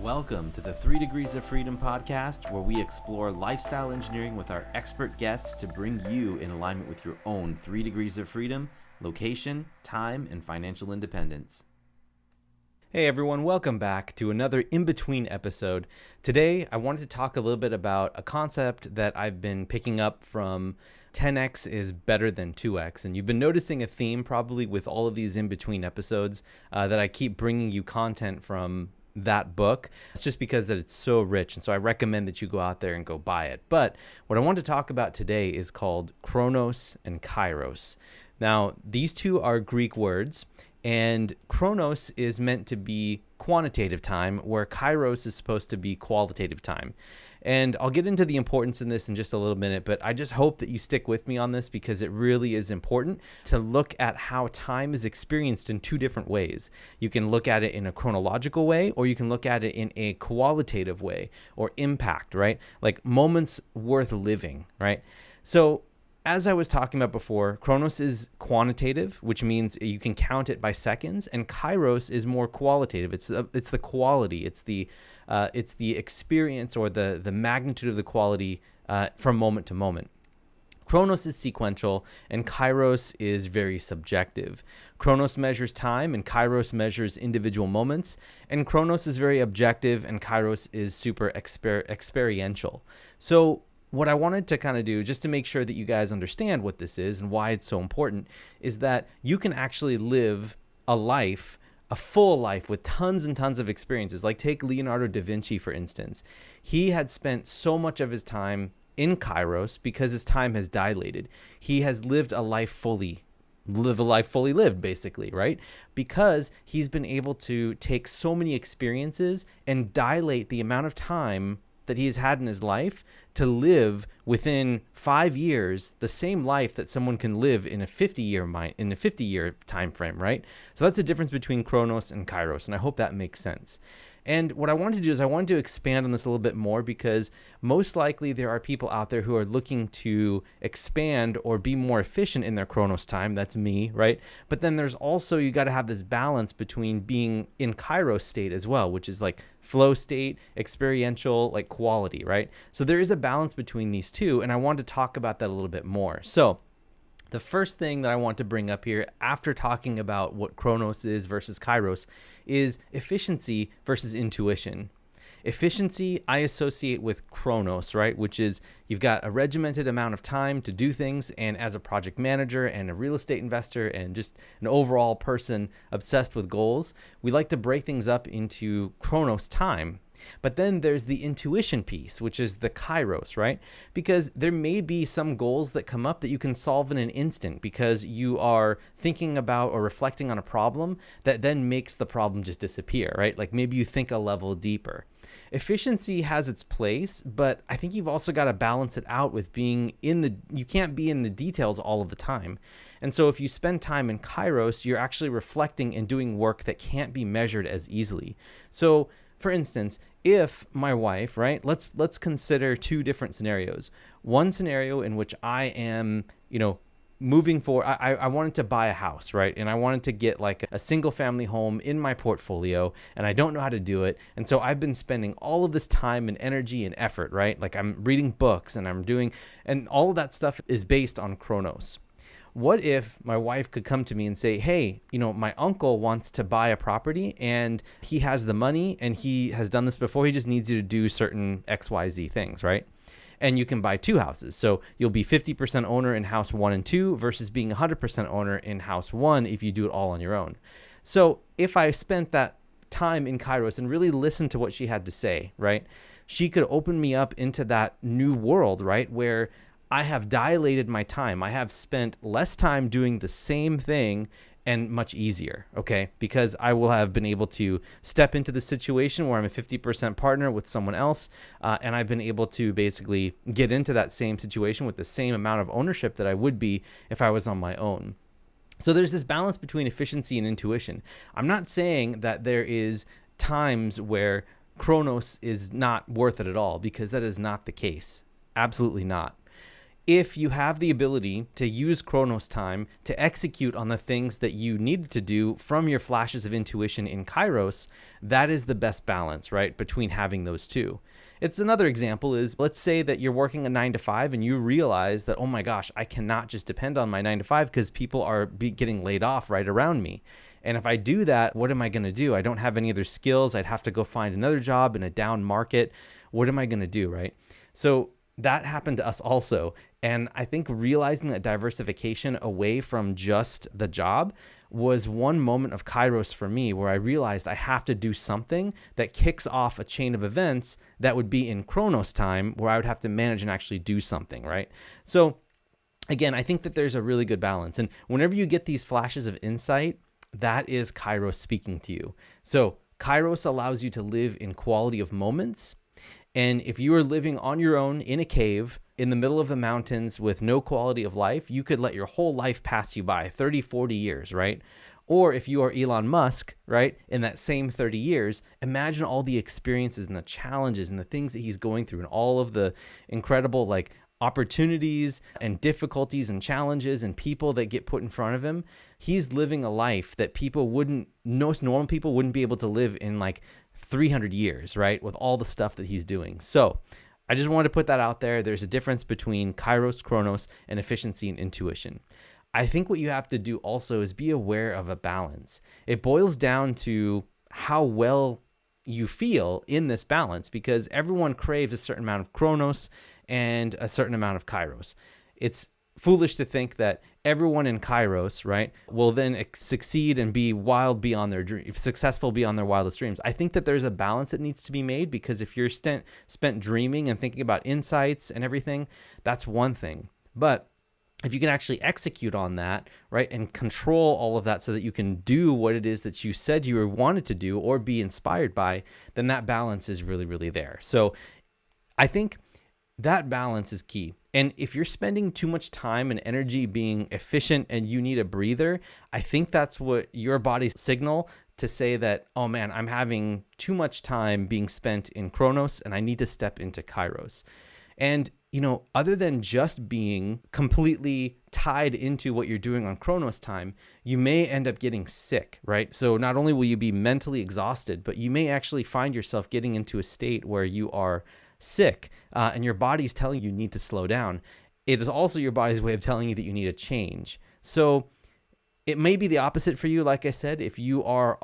Welcome to the 3 Degrees of Freedom podcast, where we explore lifestyle engineering with our expert guests to bring you in alignment with your own 3 degrees of freedom, location, time, and financial independence. Hey everyone, welcome back to another in-between episode. Today, I wanted to talk a little bit about a concept that I've been picking up from 10x is better than 2x. And you've been noticing a theme probably with all of these in-between episodes that I keep bringing you content from that book. It's just because that it's so rich. And so I recommend that you go out there and go buy it. But what I want to talk about today is called Kronos and Kairos. Now, these two are Greek words, and Chronos is meant to be quantitative time, where Kairos is supposed to be qualitative time. And I'll get into the importance in this in just a little minute, but I just hope that you stick with me on this because it really is important to look at how time is experienced in two different ways. You can look at it in a chronological way, or you can look at it in a qualitative way, or impact, right? Like moments worth living, right? So as I was talking about before, Kronos is quantitative, which means you can count it by seconds, and Kairos is more qualitative. It's the quality. It's the experience or the magnitude of the quality from moment to moment. Kronos is sequential, and Kairos is very subjective. Kronos measures time, and Kairos measures individual moments. And Kronos is very objective, and Kairos is super experiential. So what I wanted to kind of do, just to make sure that you guys understand what this is and why it's so important, is that you can actually live a full life with tons and tons of experiences. Like take Leonardo da Vinci, for instance. He had spent so much of his time in Kairos because his time has dilated. He has lived a life fully lived, basically, right? Because he's been able to take so many experiences and dilate the amount of time that he has had in his life to live within 5 years the same life that someone can live in a 50-year time frame, right? So that's the difference between Kronos and Kairos, and I hope that makes sense. And what I wanted to do is I wanted to expand on this a little bit more, because most likely there are people out there who are looking to expand or be more efficient in their Kronos time. That's me, right? But then there's also, you got to have this balance between being in Kairos state as well, which is like flow state, experiential, like quality, right? So there is a balance between these two, and I want to talk about that a little bit more. So the first thing that I want to bring up here after talking about what Kronos is versus Kairos is efficiency versus intuition. Efficiency I associate with Kronos, right? Which is you've got a regimented amount of time to do things, and as a project manager and a real estate investor and just an overall person obsessed with goals, we like to break things up into Kronos time. But then there's the intuition piece, which is the Kairos, right? Because there may be some goals that come up that you can solve in an instant because you are thinking about or reflecting on a problem that then makes the problem just disappear, right? Like maybe you think a level deeper. Efficiency has its place, but I think you've also got to balance it out with you can't be in the details all of the time. And so if you spend time in Kairos, you're actually reflecting and doing work that can't be measured as easily. So for instance, if my wife, right, let's consider two different scenarios. One scenario in which I am, I wanted to buy a house, right? And I wanted to get like a single family home in my portfolio, and I don't know how to do it. And so I've been spending all of this time and energy and effort, right? Like I'm reading books and and all of that stuff is based on Kronos. What if my wife could come to me and say, hey, my uncle wants to buy a property and he has the money and he has done this before. He just needs you to do certain XYZ things, right? And you can buy two houses. So you'll be 50% owner in house 1 and 2 versus being 100% owner in house 1 if you do it all on your own. So if I spent that time in Kairos and really listened to what she had to say, right? She could open me up into that new world, right? Where I have dilated my time. I have spent less time doing the same thing and much easier, okay? Because I will have been able to step into the situation where I'm a 50% partner with someone else, and I've been able to basically get into that same situation with the same amount of ownership that I would be if I was on my own. So there's this balance between efficiency and intuition. I'm not saying that there is times where Kronos is not worth it at all, because that is not the case. Absolutely not. if you have the ability to use Chronos time to execute on the things that you needed to do from your flashes of intuition in Kairos, that is the best balance, right, between having those two. It's another example is, let's say that you're working a 9 to 5 and you realize that, oh my gosh, I cannot just depend on my 9 to 5 because people are getting laid off right around me. And if I do that, what am I going to do? I don't have any other skills. I'd have to go find another job in a down market. What am I going to do, right? So that happened to us also. And I think realizing that diversification away from just the job was one moment of Kairos for me where I realized I have to do something that kicks off a chain of events that would be in Chronos time where I would have to manage and actually do something, right? So again, I think that there's a really good balance. And whenever you get these flashes of insight, that is Kairos speaking to you. So Kairos allows you to live in quality of moments. And if you are living on your own in a cave in the middle of the mountains with no quality of life, you could let your whole life pass you by, 30, 40 years, right? Or if you are Elon Musk, right, in that same 30 years, imagine all the experiences and the challenges and the things that he's going through and all of the incredible opportunities and difficulties and challenges and people that get put in front of him. He's living a life that most normal people wouldn't be able to live in 300 years, right? With all the stuff that he's doing. So I just wanted to put that out there. There's a difference between Kairos, Chronos, and efficiency and intuition. I think what you have to do also is be aware of a balance. It boils down to how well you feel in this balance, because everyone craves a certain amount of Chronos and a certain amount of Kairos. It's foolish to think that everyone in Kairos, right, will then succeed and be successful beyond their wildest dreams. I think that there's a balance that needs to be made, because if you're spent dreaming and thinking about insights and everything, that's one thing. But if you can actually execute on that, right, and control all of that so that you can do what it is that you said you wanted to do or be inspired by, then that balance is really, really there. So I think that balance is key. And if you're spending too much time and energy being efficient and you need a breather, I think that's what your body's signal to say that, oh man, I'm having too much time being spent in Chronos and I need to step into Kairos. And, other than just being completely tied into what you're doing on Chronos time, you may end up getting sick, right? So not only will you be mentally exhausted, but you may actually find yourself getting into a state where you are sick and your body's telling you need to slow down. It is also your body's way of telling you that you need a change. So it may be the opposite for you. Like I said, if you are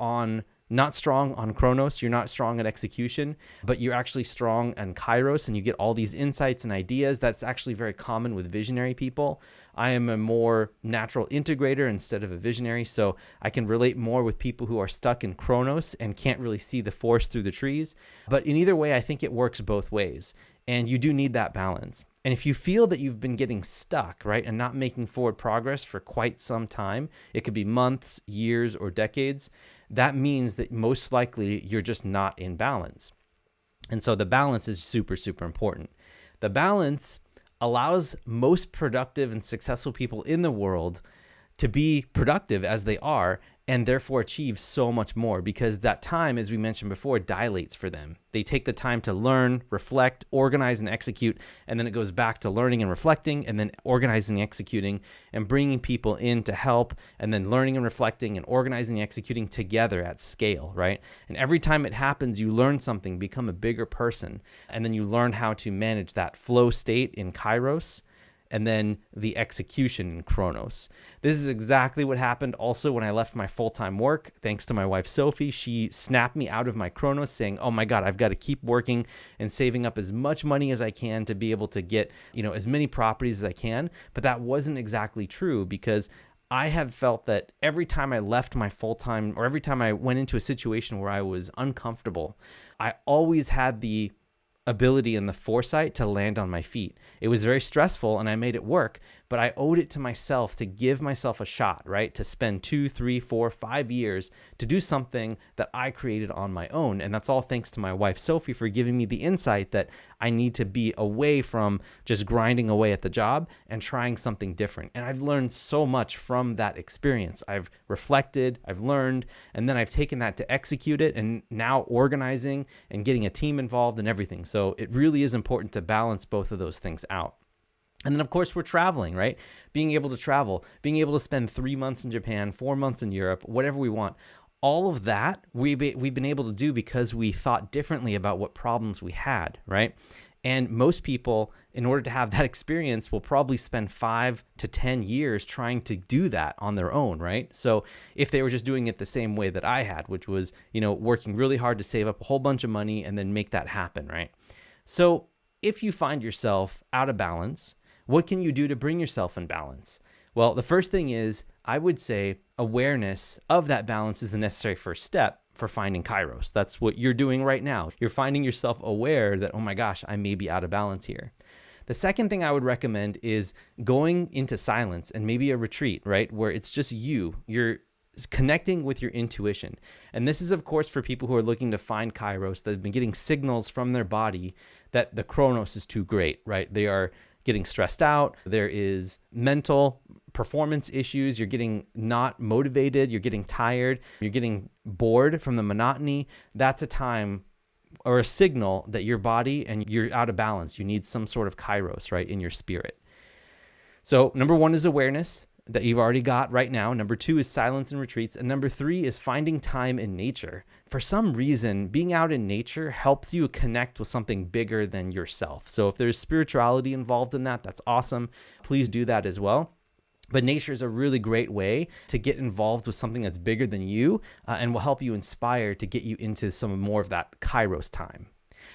not strong on Chronos, you're not strong at execution, but you're actually strong on Kairos and you get all these insights and ideas. That's actually very common with visionary people. I am a more natural integrator instead of a visionary, so I can relate more with people who are stuck in Chronos and can't really see the forest through the trees. But in either way, I think it works both ways, and you do need that balance. And if you feel that you've been getting stuck, right, and not making forward progress for quite some time, it could be months, years, or decades, that means that most likely you're just not in balance. And so the balance is super, super important. The balance allows most productive and successful people in the world to be productive as they are and therefore achieve so much more, because that time, as we mentioned before, dilates for them. They take the time to learn, reflect, organize, and execute, and then it goes back to learning and reflecting, and then organizing and executing, and bringing people in to help, and then learning and reflecting and organizing and executing together at scale, right? And every time it happens, you learn something, become a bigger person, and then you learn how to manage that flow state in Kairos, and then the execution in Chronos. This is exactly what happened also when I left my full-time work. Thanks to my wife, Sophie, she snapped me out of my Chronos saying, oh my God, I've got to keep working and saving up as much money as I can to be able to get, as many properties as I can. But that wasn't exactly true, because I have felt that every time I left my full-time, or every time I went into a situation where I was uncomfortable, I always had the ability and the foresight to land on my feet. It was very stressful and I made it work, but I owed it to myself to give myself a shot, right? To spend 2, 3, 4, 5 years to do something that I created on my own. And that's all thanks to my wife, Sophie, for giving me the insight that I need to be away from just grinding away at the job and trying something different. And I've learned so much from that experience. I've reflected, I've learned, and then I've taken that to execute it, and now organizing and getting a team involved and everything. So it really is important to balance both of those things out. And then, of course, we're traveling, right? Being able to travel, being able to spend 3 months in Japan, 4 months in Europe, whatever we want. All of that we've been able to do because we thought differently about what problems we had, right? And most people, in order to have that experience, will probably spend 5 to 10 years trying to do that on their own, right? So if they were just doing it the same way that I had, which was, working really hard to save up a whole bunch of money and then make that happen, right? So if you find yourself out of balance, what can you do to bring yourself in balance? Well, the first thing is, I would say awareness of that balance is the necessary first step for finding Kairos. That's what you're doing right now. You're finding yourself aware that, oh my gosh, I may be out of balance here. The second thing I would recommend is going into silence and maybe a retreat, right? Where it's just you're connecting with your intuition. And this is, of course, for people who are looking to find Kairos, that have been getting signals from their body that the Kronos is too great, right? They are getting stressed out. There is mental performance issues. You're getting not motivated. You're getting tired. You're getting bored from the monotony. That's a time or a signal that your body and you're out of balance. You need some sort of Kairos, right, in your spirit. So number 1 is awareness that you've already got right now. Number 2 is silence and retreats. And number 3 is finding time in nature. For some reason, being out in nature helps you connect with something bigger than yourself. So if there's spirituality involved in that, that's awesome. Please do that as well. But nature is a really great way to get involved with something that's bigger than you and will help you inspire to get you into some more of that Kairos time.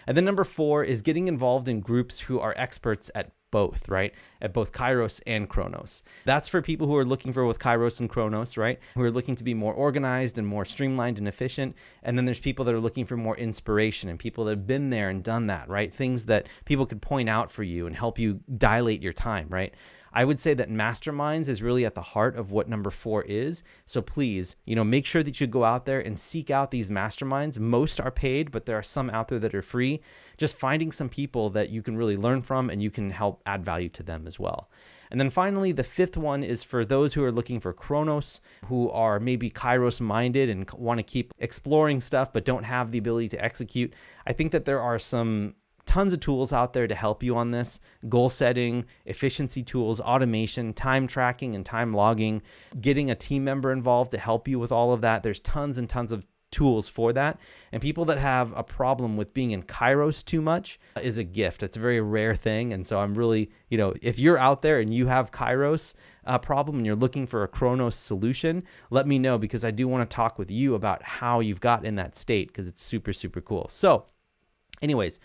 And then number 4 is getting involved in groups who are experts at both, right? At both Kairos and Chronos. That's for people who are looking for both Kairos and Chronos, right? Who are looking to be more organized and more streamlined and efficient. And then there's people that are looking for more inspiration and people that have been there and done that, right? Things that people could point out for you and help you dilate your time, right? I would say that masterminds is really at the heart of what number 4 is. So please, make sure that you go out there and seek out these masterminds. Most are paid, but there are some out there that are free. Just finding some people that you can really learn from and you can help add value to them as well. And then finally, the 5th one is for those who are looking for Chronos, who are maybe Kairos minded and want to keep exploring stuff, but don't have the ability to execute. I think that there are tons of tools out there to help you on this: goal setting, efficiency tools, automation, time tracking and time logging, getting a team member involved to help you with all of that. There's tons and tons of tools for that. And people that have a problem with being in Kairos too much is a gift. It's a very rare thing. And so I'm really, if you're out there and you have Kairos problem and you're looking for a Chronos solution, let me know, because I do want to talk with you about how you've got in that state, because it's super, super cool. So anyways,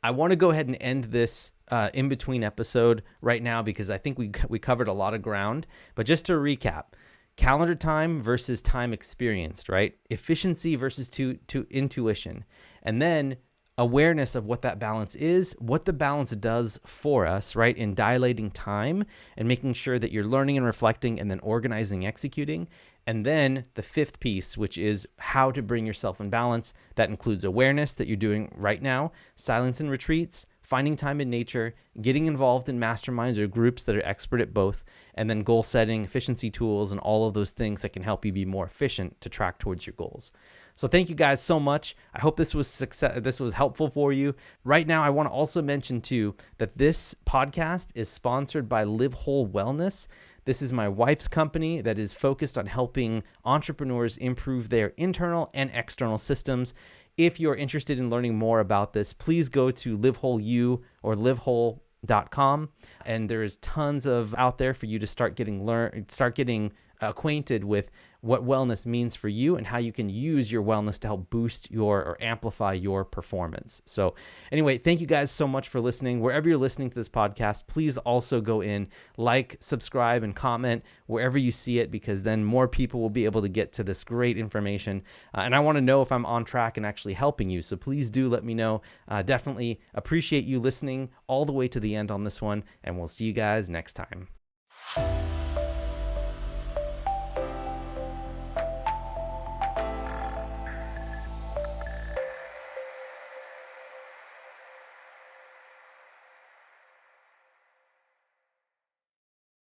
I want to go ahead and end this in-between episode right now, because I think we covered a lot of ground. But just to recap, calendar time versus time experienced, right? Efficiency versus to intuition. And then awareness of what that balance is, what the balance does for us, right? In dilating time and making sure that you're learning and reflecting and then organizing, executing. And then the 5th piece, which is how to bring yourself in balance. That includes awareness that you're doing right now, silence and retreats, finding time in nature, getting involved in masterminds or groups that are expert at both, and then goal setting, efficiency tools, and all of those things that can help you be more efficient to track towards your goals. So thank you guys so much. I hope this was helpful for you. Right now, I want to also mention too that this podcast is sponsored by Live Whole Wellness. This is my wife's company that is focused on helping entrepreneurs improve their internal and external systems. If you're interested in learning more about this, please go to LiveWholeU or livewhole.com, and there's tons of out there for you to start getting acquainted with what wellness means for you and how you can use your wellness to help boost or amplify your performance. So anyway, thank you guys so much for listening. Wherever you're listening to this podcast, please also go in, like, subscribe, and comment wherever you see it, because then more people will be able to get to this great information. And I want to know if I'm on track and actually helping you. So please do let me know. Definitely appreciate you listening all the way to the end on this one, and we'll see you guys next time.